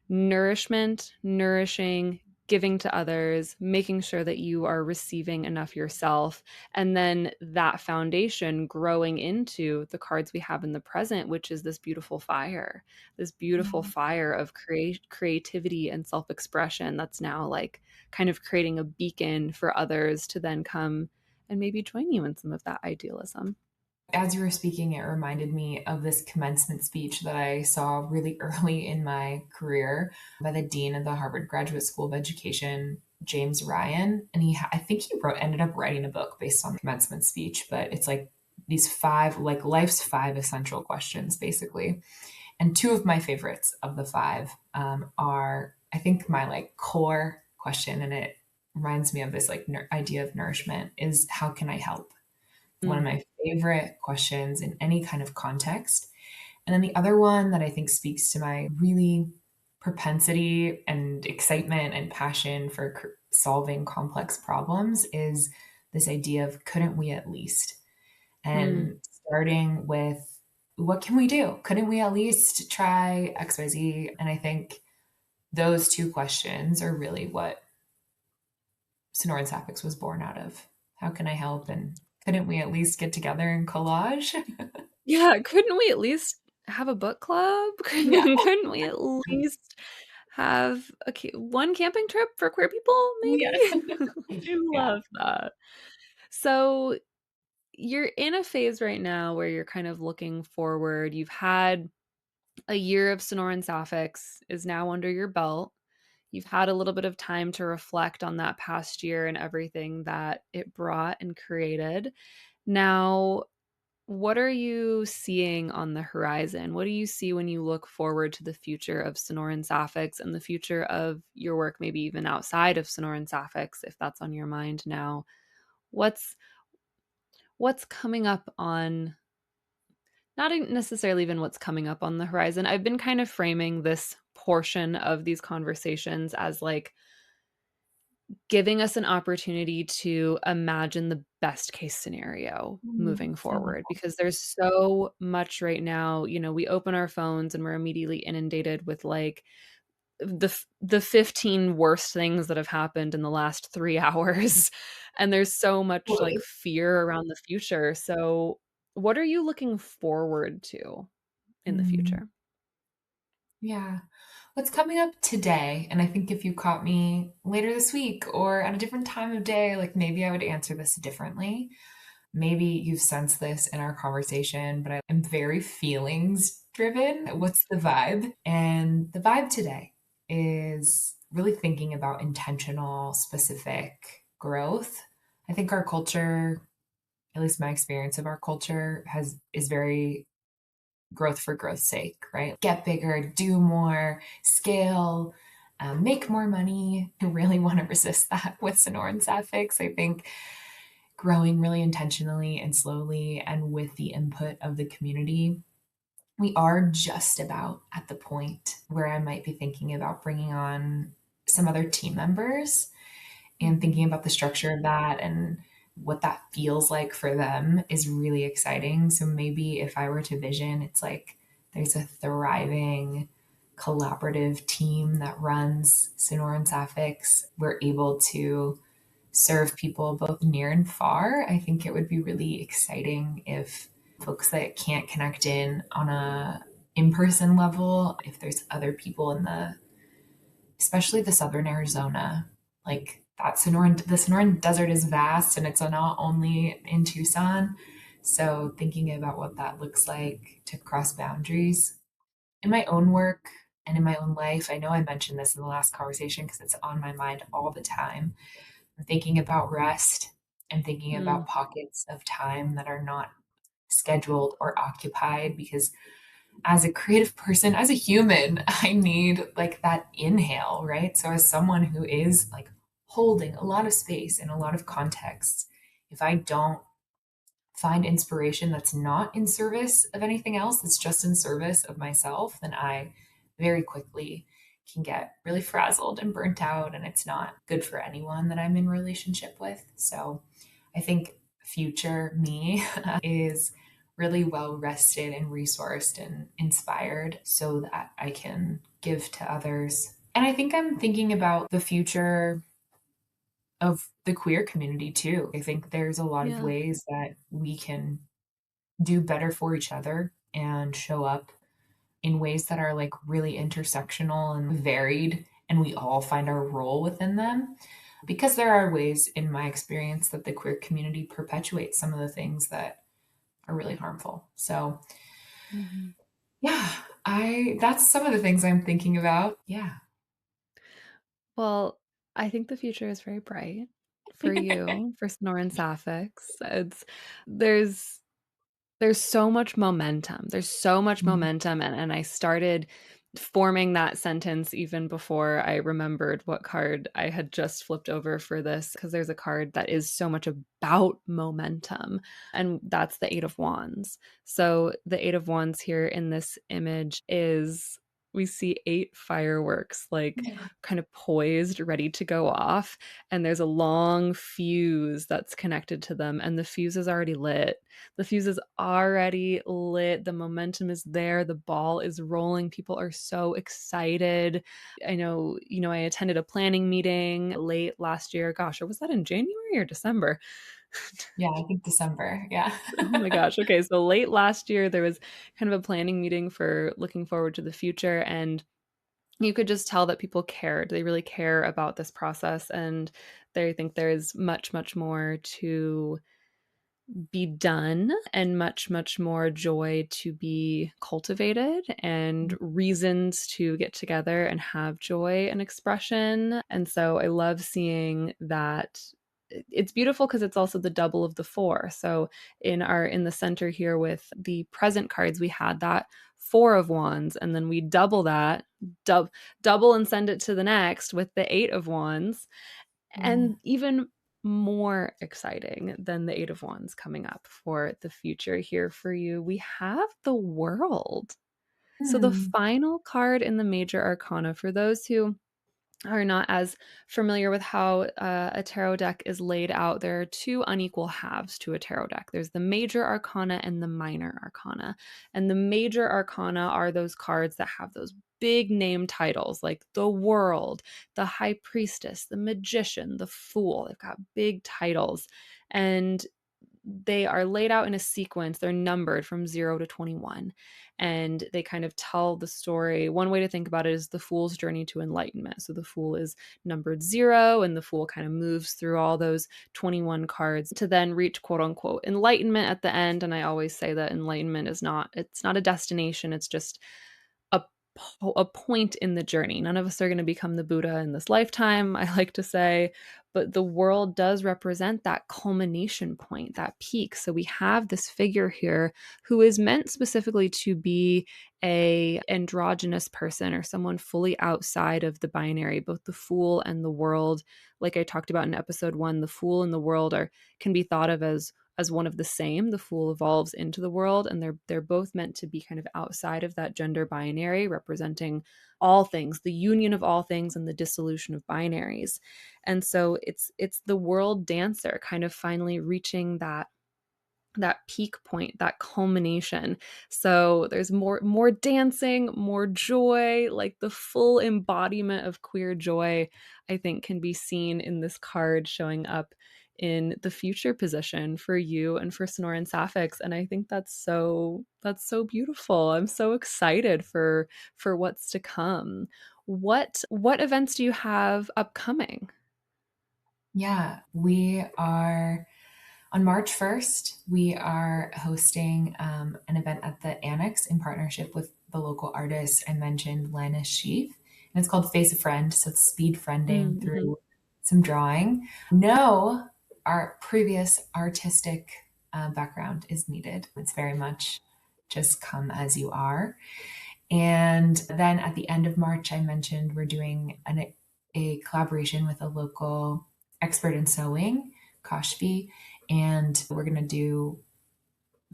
nourishment, nourishing, giving to others, making sure that you are receiving enough yourself, and then that foundation growing into the cards we have in the present, which is this beautiful Yeah. fire of creativity and self-expression that's now like kind of creating a beacon for others to then come and maybe join you in some of that idealism. As you were speaking, it reminded me of this commencement speech that I saw really early in my career by the dean of the Harvard Graduate School of Education, James Ryan. And I think he ended up writing a book based on the commencement speech, but it's like these five, like life's five essential questions, basically. And two of my favorites of the five are, I think, my like core question, and it reminds me of this like idea of nourishment is how can I help? One of Mm. my favorite questions in any kind of context. And then the other one that I think speaks to my really propensity and excitement and passion for solving complex problems is this idea of couldn't we at least? Mm. And starting with what can we do? Couldn't we at least try XYZ? And I think those two questions are really what Sonoran Sapphics was born out of. How can I help? And couldn't we at least get together and collage? Yeah, couldn't we at least have a book club? Yeah. Couldn't we at least have one camping trip for queer people, Yeah. maybe? I Yeah. love that. So you're in a phase right now where you're kind of looking forward. You've had a year of Sonoran Sapphics is now under your belt. You've had a little bit of time to reflect on that past year and everything that it brought and created. Now, what are you seeing on the horizon? What do you see when you look forward to the future of Sonoran Sapphics and the future of your work, maybe even outside of Sonoran Sapphics, if that's on your mind now? What's what's coming up on not necessarily even what's coming up on the horizon. I've been kind of framing this portion of these conversations as like giving us an opportunity to imagine the best case scenario moving I love forward because there's so much right now. We open our phones and we're immediately inundated with like the 15 worst things that have happened in the last 3 hours and there's so much like totally. fear around the future. So what are you looking forward to in the Mm, future? yeah. What's coming up today? And I think if you caught me later this week or at a different time of day, like maybe I would answer this differently. Maybe you've sensed this in our conversation, but I am very feelings driven. What's the vibe? And the vibe today is really thinking about intentional, specific growth. I think our culture, at least my experience of our culture, is very growth for growth's sake, right? Get bigger, do more, scale, make more money. I really want to resist that with Sonoran Sapphics. I think growing really intentionally and slowly and with the input of the community, we are just about at the point where I might be thinking about bringing on some other team members and thinking Mhm. about the structure of that and what that feels like for them is really exciting. So maybe if I were to vision, it's like there's a thriving collaborative team that runs Sonoran Sapphics. We're able to serve people both near and far. I think it would be really exciting if folks that can't connect in on a in-person level, if there's other people in the, especially the southern Arizona, like the Sonoran Desert is vast and it's not only in Tucson. So thinking about what that looks like to cross boundaries in my own work and in my own life. I know I mentioned this in the last conversation because it's on my mind all the time. I'm thinking about rest and thinking about Mm, pockets of time that are not scheduled or occupied because as a creative person, as a human, I need like that inhale, right? So as someone who is like holding a lot of space in a lot of contexts, if I don't find inspiration that's not in service of anything else, it's just in service of myself, then I very quickly can get really frazzled and burnt out, and it's not good for anyone that I'm in relationship with. So I think future me is really well rested and resourced and inspired so that I can give to others. And I think I'm thinking about the future of the queer community too. I think there's a lot of yeah. ways that we can do better for each other and show up in ways that are like really intersectional and varied, and we all find our role within them. Because there are ways, in my experience, that the queer community perpetuates some of the things that are really harmful. So, Mhm. yeah, I that's some of the things I'm thinking about. Yeah. Well, I think the future is very bright for you, for Sonoran Sapphics. There's There's so much momentum. There's so much Mhm. momentum, and I started forming that sentence even before I remembered what card I had just flipped over for this, because there's a card that is so much about momentum, and that's the 8 of Wands. So the 8 of Wands here in this image is we see 8 fireworks, like, kind of poised, ready to go off, and there's a long fuse that's connected to them, and the fuse is already lit. The fuse is already lit. The momentum is there. The ball is rolling. People are so excited. I know, I attended a planning meeting late last year. Gosh, or was that in January or December? Yeah, I think December. Yeah. Oh my gosh. Okay. So late last year, there was kind of a planning meeting for looking forward to the future. And you could just tell that people cared. They really care about this process. And they think there is much, much more to be done and much, much more joy to be cultivated and reasons to get together and have joy and expression. And so I love seeing that. It's beautiful because it's also the double of the four. So in the center here with the present cards, we had that 4 of Wands, and then we double that, dub, double and send it to the next with the 8 of Wands, Yeah. and even more exciting than the 8 of Wands coming up for the future here for you, we have the World. So the Hmm. final card in the major arcana, for those who are not as familiar with how a tarot deck is laid out, there are two unequal halves to a tarot deck. There's the major arcana and the minor arcana. And the major arcana are those cards that have those big name titles like the World, the High Priestess, the Magician, the Fool. They've got big titles. And they are laid out in a sequence. They're numbered from 0 to 21. And they kind of tell the story. One way to think about it is the fool's journey to enlightenment. So the fool is numbered 0, and the fool kind of moves through all those 21 cards to then reach quote unquote enlightenment at the end. And I always say that enlightenment it's not a destination, it's just a a point in the journey. None of us are going to become the Buddha in this lifetime, I like to say, but the world does represent that culmination point, that peak. So we have this figure here who is meant specifically to be a androgynous person or someone fully outside of the binary, both the fool and the world. Like I talked about in episode 1, the fool and the world are can be thought of as one of the same. The fool evolves into the world, and they're both meant to be kind of outside of that gender binary, representing all things, the union of all things and the dissolution of binaries. And so it's the world dancer kind of finally reaching that peak point, that culmination. So there's more dancing, more joy, like the full embodiment of queer joy, I think can be seen in this card showing up in the future position for you and for Sonoran Sapphics. And I think that's so beautiful. I'm so excited for what's to come. What events do you have upcoming? Yeah, we are on March 1st, we are hosting an event at the Annex in partnership with the local artist I mentioned, Lana Sheaf. And it's called Face a Friend. So it's speed friending Mm-hmm. through some drawing. No, our previous artistic background is needed. It's very much just come as you are. And then at the end of March, I mentioned we're doing a collaboration with a local expert in sewing, Kashfi, and we're going to do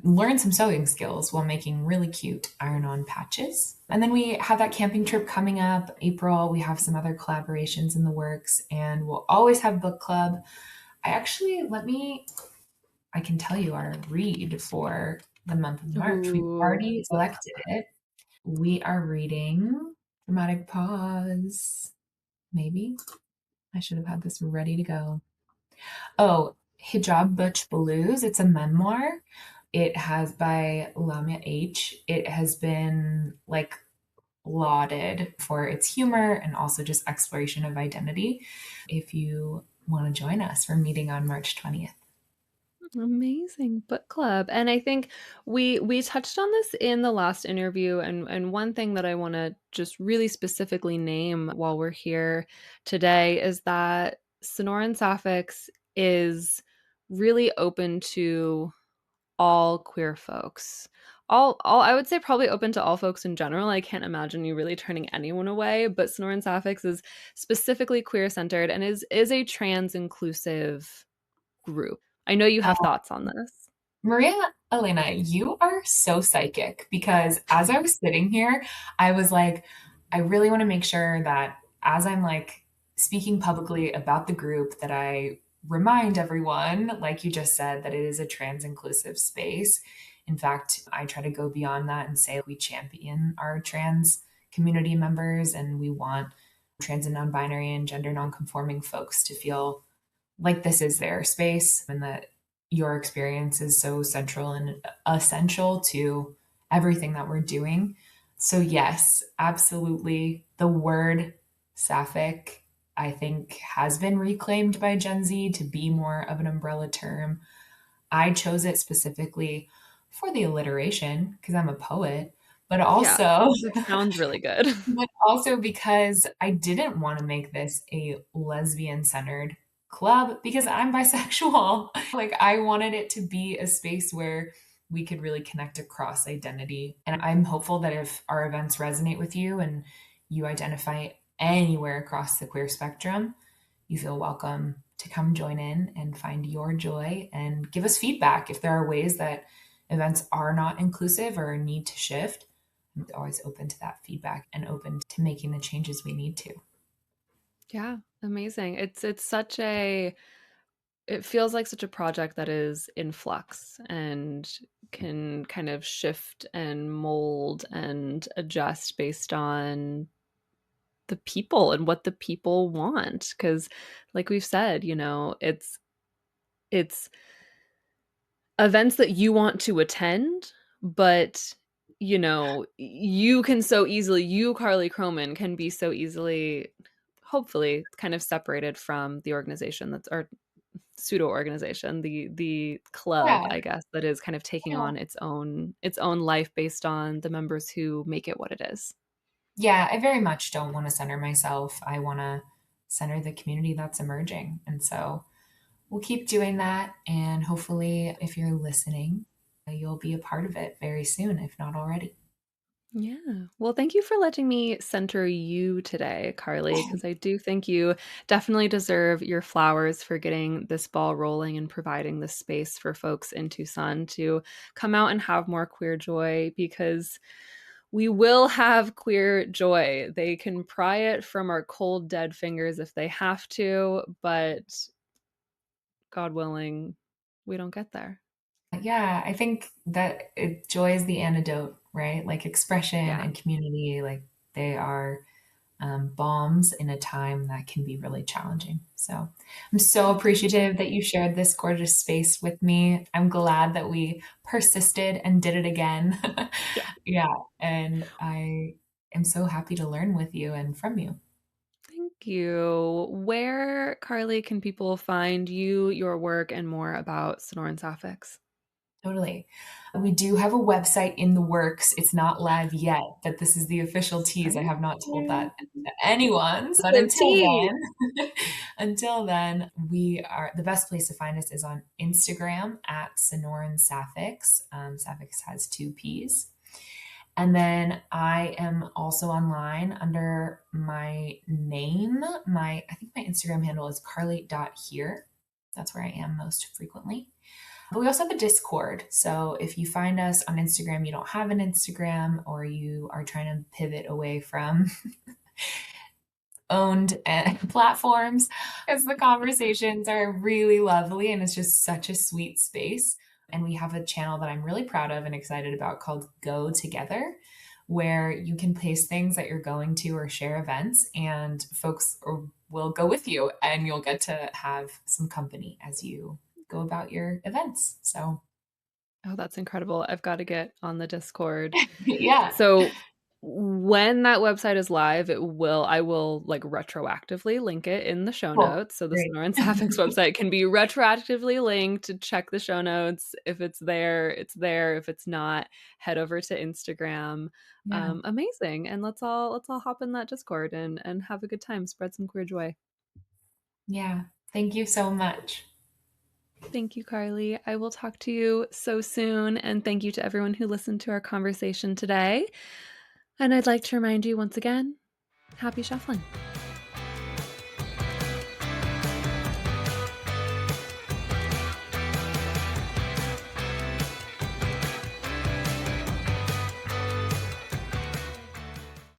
learn some sewing skills while making really cute iron-on patches. And then we have that camping trip coming up April. We have some other collaborations in the works, and we'll always have book club. I actually I can tell you our read for the month of March. We've Ooh, already selected it. We are reading dramatic pause. Maybe I should have had this ready to go. Oh, Hijab Butch Blues. It's a memoir. It has by Lamia H. It has been like lauded for its humor and also just exploration of identity. If you want to join us, we're meeting on March 20th. amazing book club. And I think we touched on this in the last interview, and one thing that I want to just really specifically name while we're here today is that Sonoran Sapphics is really open to all queer folks. All I would say probably open to all folks in general. I can't imagine you really turning anyone away, but Sonoran Sapphics is specifically queer centered and is a trans inclusive group. I know you have thoughts on this. Maria Elena, you are so psychic because as I was sitting here, I was like, I really want to make sure that as I'm like speaking publicly about the group, that I remind everyone, like you just said, that it is a trans inclusive space. In fact, I try to go beyond that and say we champion our trans community members and we want trans and non binary and gender non conforming folks to feel like this is their space and that your experience is so central and essential to everything that we're doing. So, yes, absolutely. The word sapphic, I think, has been reclaimed by Gen Z to be more of an umbrella term. I chose it specifically for the alliteration because I'm a poet, but Yeah, also it sounds really good. but also because I didn't want to make this a lesbian centered club because I'm bisexual. Like, I wanted it to be a space where we could really connect across identity. And I'm hopeful that if our events resonate with you and you identify anywhere across the queer spectrum, you feel welcome to come join in and find your joy and give us feedback if there are ways that events are not inclusive or need to shift. I'm always open to that feedback and open to making the changes we need to. Yeah, amazing. It's such a it feels like such a project that is in flux and can kind of shift and mold and adjust based on the people and what the people want. Because, like we've said, it's events that you want to attend, but you can so easily, you, Carly Croman, can be so easily, hopefully, kind of separated from the organization that's or pseudo organization, the club, Yeah, I guess, that is kind of taking yeah. on its own life based on the members who make it what it is. Yeah, I very much don't want to center myself. I want to center the community that's emerging. And so we'll keep doing that. And hopefully, if you're listening, you'll be a part of it very soon, if not already. Yeah. Well, thank you for letting me center you today, Carly, because I do think you definitely deserve your flowers for getting this ball rolling and providing this space for folks in Tucson to come out and have more queer joy because we will have queer joy. They can pry it from our cold, dead fingers if they have to, but God willing, we don't get there. Yeah, I think that joy is the antidote, right? Like expression Yeah. and community, like they are balms in a time that can be really challenging. So I'm so appreciative that you shared this gorgeous space with me. I'm glad that we persisted and did it again. Yeah. Yeah, and I am so happy to learn with you and from you. Thank you. Where, Carly, can people find you, your work, and more about Sonoran Sapphics? Totally. We do have a website in the works. It's not live yet, but this is the official tease. I have not told Exciting. that to anyone. But So tea. until then, we are the best place to find us is on Instagram at Sonoran Sapphics. Sapphics has two P's. And then I am also online under my name. I think my Instagram handle is carly.here. That's where I am most frequently. But we also have a Discord. So if you find us on Instagram, you don't have an Instagram, or you are trying to pivot away from owned platforms, because the conversations are really lovely and it's just such a sweet space. And we have a channel that I'm really proud of and excited about called Go Together, where you can paste things that you're going to or share events, and will go with you and you'll get to have some company as you go about your events. So, Oh, that's incredible. I've got to get on the Discord. yeah. So when that website is live, I will like retroactively link it in the show Cool. notes. So the Great. Sonoran Sapphics website can be retroactively linked. Check the show notes. If it's there, it's there. If it's not, head over to Instagram. Yeah. Amazing. And let's all hop in that Discord and have a good time. Spread some queer joy. Yeah. Thank you so much. Thank you, Carly. I will talk to you so soon. And thank you to everyone who listened to our conversation today. And I'd like to remind you once again, happy shuffling.